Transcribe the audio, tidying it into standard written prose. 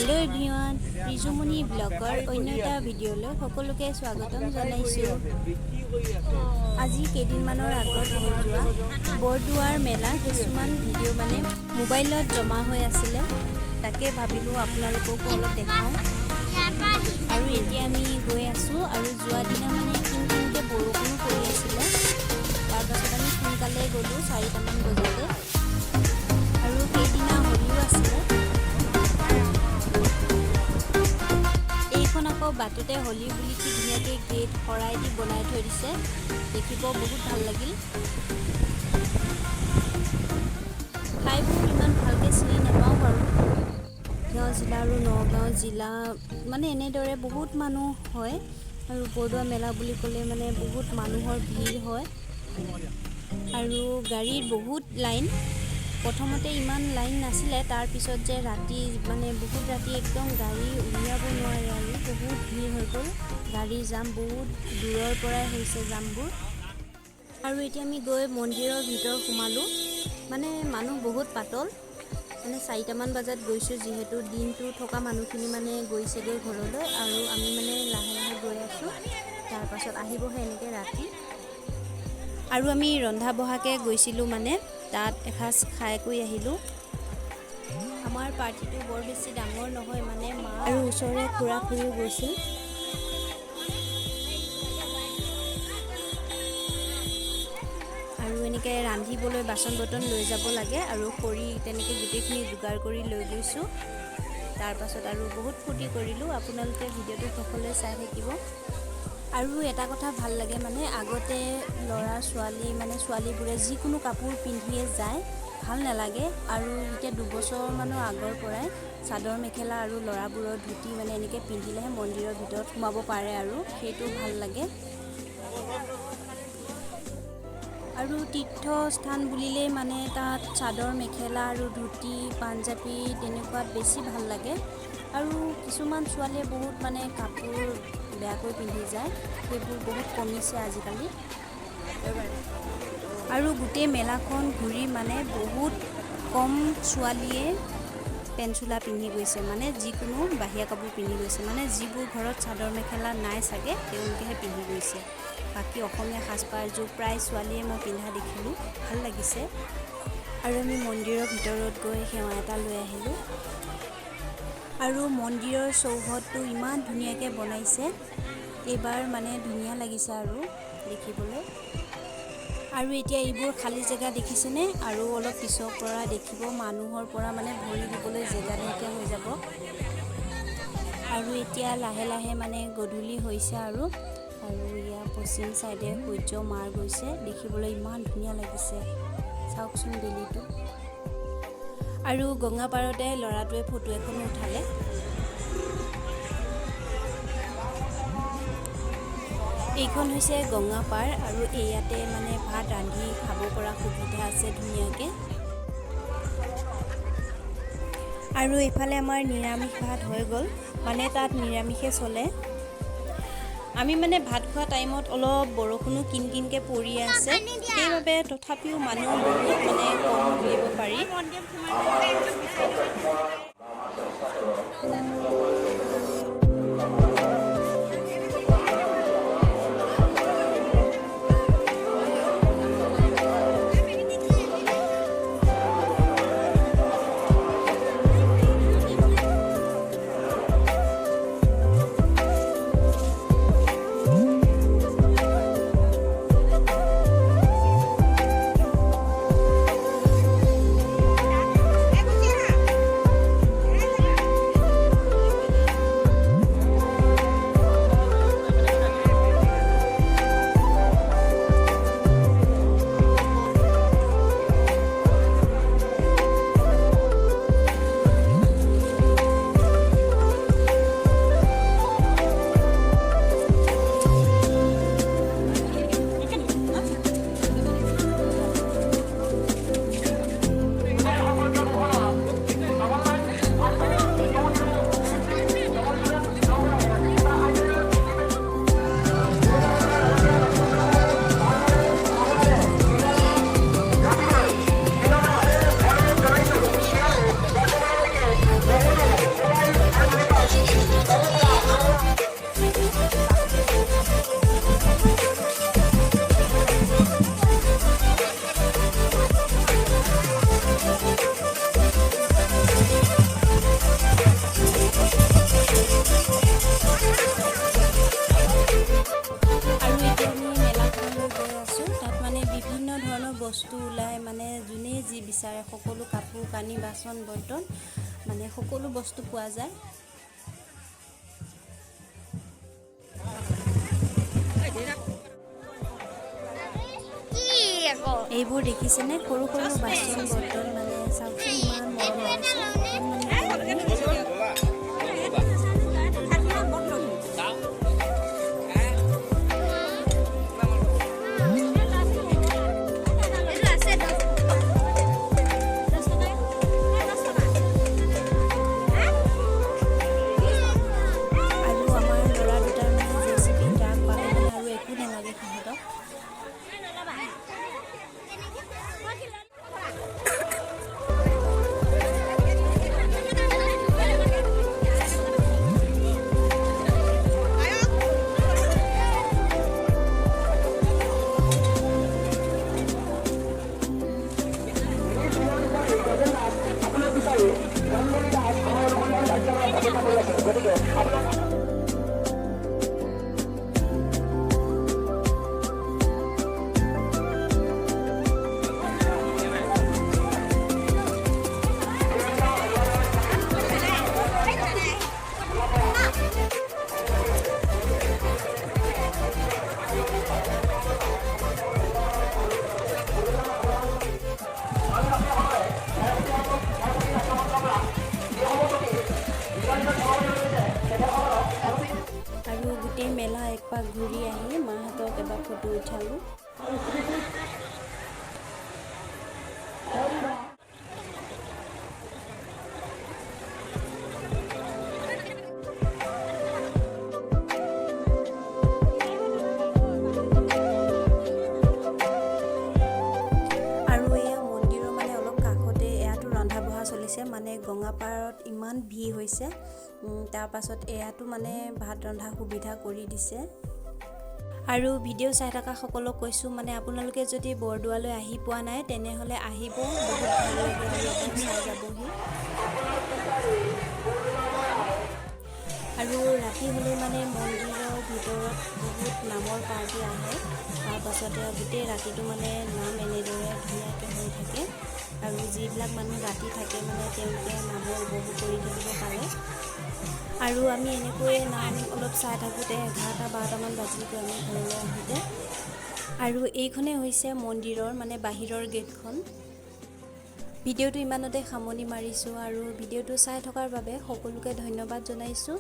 Hello everyone ऋजुमुनि bagger अन्य এটা ভিডিঅ'লৈ সকলোকে স্বাগতম জনাইছো। আজি কেইদিনমানৰ আগত হৈ যোৱা বৰদুৱাৰ মেলা কিছুমান ভিডিঅ' মানে মোবাইলত জমা হৈ আছিল, তাকে ভাবিলো আপোনালোককো অলপ দেখাওঁ। আৰু এতিয়া আমি গৈ আছো আৰু যোৱা দিনা মানে কিনকিনকে বৰষুণো পৰি আছিল। তাৰপাছত আমি সোনকালে গ'লো 4টামান বজাতে আৰু সেইদিনা হলিও আছিল। বাটতে হলি বুলি কি ধুনীয়াকে গেট খৰাই দি বনাই থৈ দিছে, দেখিব বহুত ভাল লাগিল। ঠাইবোৰ ইমান ভালকৈ চিনি নাপাওঁ বাৰু। গাঁও জিলা আৰু নগাঁও জিলা মানে এনেদৰে বহুত মানুহ হয় আৰু বৰদুৱা মেলা বুলি ক'লে মানে বহুত মানুহৰ ভিৰ হয় আৰু গাড়ীৰ বহুত লাইন। প্ৰথমতে ইমান লাইন নাছিলে, তাৰ পিছত যে ৰাতি মানে বহুত ৰাতি একদম গাড়ী উলিয়াব নোৱাৰে আৰু বহুত ভিৰ হৈ গ'ল। গাড়ীৰ জাম বহুত দূৰৰ পৰাই হৈছে জামবোৰ। আৰু এতিয়া আমি গৈ মন্দিৰৰ ভিতৰত সোমালোঁ। মানে মানুহ বহুত পাতল, মানে 4টামান বজাত গৈছোঁ যিহেতু দিনটো থকা মানুহখিনি মানে গৈছেগৈ ঘৰলৈ আৰু আমি মানে লাহে লাহে গৈ আছোঁ। তাৰপাছত আহিবহে এনেকৈ ৰাতি। আৰু আমি ৰন্ধা বঢ়াকৈ গৈছিলোঁ, মানে তাত এসাঁজ খাই কৰি আহিলোঁ। আমাৰ পাৰ্টিটো বৰ বেছি ডাঙৰ নহয়, মানে মা আৰু ওচৰৰে খুৰা খুৰীও গৈছিল। আৰু এনেকৈ ৰান্ধিবলৈ বাচন বৰ্তন লৈ যাব লাগে আৰু খৰি তেনেকৈ গোটেইখিনি যোগাৰ কৰি লৈ গৈছোঁ। তাৰপাছত আৰু বহুত ফূৰ্তি কৰিলোঁ। আপোনালোকে ভিডিঅ'টো সকলোৱে চাই থাকিব। আৰু এটা কথা ভাল লাগে, মানে আগতে ল'ৰা ছোৱালী মানে ছোৱালীবোৰে যিকোনো কাপোৰ পিন্ধিয়ে যায়, ভাল নালাগে। আৰু এতিয়া 2 বছৰমানৰ আগৰ পৰাই চাদৰ মেখেলা আৰু ল'ৰাবোৰৰ ধুতি মানে এনেকৈ পিন্ধিলেহে মন্দিৰৰ ভিতৰত সোমাব পাৰে আৰু সেইটো ভাল লাগে। আৰু তীৰ্থস্থান বুলিলেই মানে তাত চাদৰ মেখেলা আৰু ধুতি পাঞ্জাবী তেনেকুৱাত বেছি ভাল লাগে। আৰু কিছুমান ছোৱালীয়ে বহুত মানে কাপোৰ বেয়াকৈ পিন্ধি যায়, সেইবোৰ বহুত কমিছে আজিকালি। আৰু গোটেই মেলাখন ঘূৰি মানে বহুত কম ছোৱালীয়ে পেণ্ট চোলা পিন্ধি গৈছে, মানে যিকোনো বাহিৰা কাপোৰ পিন্ধি গৈছে। মানে যিবোৰ ঘৰত চাদৰ মেখেলা নাই চাগে তেওঁলোকেহে পিন্ধি গৈছে। বাকী অসমীয়া সাজপাৰযোৰ প্ৰায় ছোৱালীয়ে মই পিন্ধা দেখিলোঁ, ভাল লাগিছে। আৰু আমি মন্দিৰৰ ভিতৰত গৈ সেৱা এটা লৈ আহিলোঁ। আৰু মন্দিৰৰ চৌহদটো ইমান ধুনীয়াকৈ বনাইছে, এইবাৰ মানে ধুনীয়া লাগিছে আৰু দেখিবলৈ। আৰু এতিয়া এইবোৰ খালী জেগা দেখিছেনে, আৰু অলপ পিছৰ পৰা দেখিব মানুহৰ পৰা মানে ভৰি দিবলৈ জেগা নাইকিয়া হৈ যাব। আৰু এতিয়া লাহে লাহে মানে গধূলি হৈছে আৰু ইয়াৰ পশ্চিম চাইডে সূৰ্য মাৰ গৈছে, দেখিবলৈ ইমান ধুনীয়া লাগিছে। চাওকচোন বেলিটো। আৰু গংগা পাৰতে ল'ৰাটোৱে ফটো এখন উঠালে। এইখন হৈছে গংগা পাৰ আৰু ইয়াতে মানে ভাত ৰান্ধি খাব পৰা সুবিধা আছে ধুনীয়াকৈ। আৰু এইফালে আমাৰ নিৰামিষ ভাত হৈ গ'ল, মানে তাত নিৰামিষে চলে। আমি মানে ভাত খোৱা টাইমত অলপ বৰষুণো কিনকিনকৈ পৰি আছে, সেইবাবে তথাপিও মানুহ বহুত মানে কম বুলিব পাৰি। ধৰণৰ বস্তু ওলাই মানে যোনে যি বিচাৰে সকলো কাপোৰ কানি বাচন বৰ্তন মানে সকলো বস্তু পোৱা যায়। এইবোৰ দেখিছেনে সৰু সৰু বাচন বৰ্তন মানে চাওকচোন ইমান মৰম লাগিছে। আৰু গোটেই মেলা একপাক ঘূৰি আহি মাহঁতক এবাৰ ফটো উঠালোঁ। মানে গঙাপাৰত ইমান ভিৰ হৈছে, তাৰ পাছত এয়াতো মানে ভাত ৰন্ধা সুবিধা কৰি দিছে। আৰু ভিডিঅ' চাই থকা সকলক কৈছোঁ মানে আপোনালোকে যদি বৰদোৱালৈ আহি পোৱা নাই তেনেহ'লে আহিব, বহুত ভাল লাগে আৰু এবাৰ চাই যাবহি। আৰু ৰাতি হ'লে মানে মন্দিৰৰ ভিতৰত বহুত নামৰ পাৰ্টি আহে, তাৰ পাছতে গোটেই ৰাতিটো মানে নাম এনেদৰে ধুনীয়াকৈ হৈ থাকে। আৰু যিবিলাক মানুহ ৰাতি থাকে মানে তেওঁলোকে নামৰ উপভোগ কৰি থাকিব পাৰে। আৰু আমি এনেকৈয়ে নাম অলপ চাই থাকোঁতে 11-12মান বাজিলগৈ আমি ঘৰলৈ আহোঁতে। আৰু এইখনেই হৈছে মন্দিৰৰ মানে বাহিৰৰ গেটখন। ভিডিঅ'টো ইমানতে সামৰণি মাৰিছোঁ আৰু ভিডিঅ'টো চাই থকাৰ বাবে সকলোকে ধন্যবাদ জনাইছোঁ।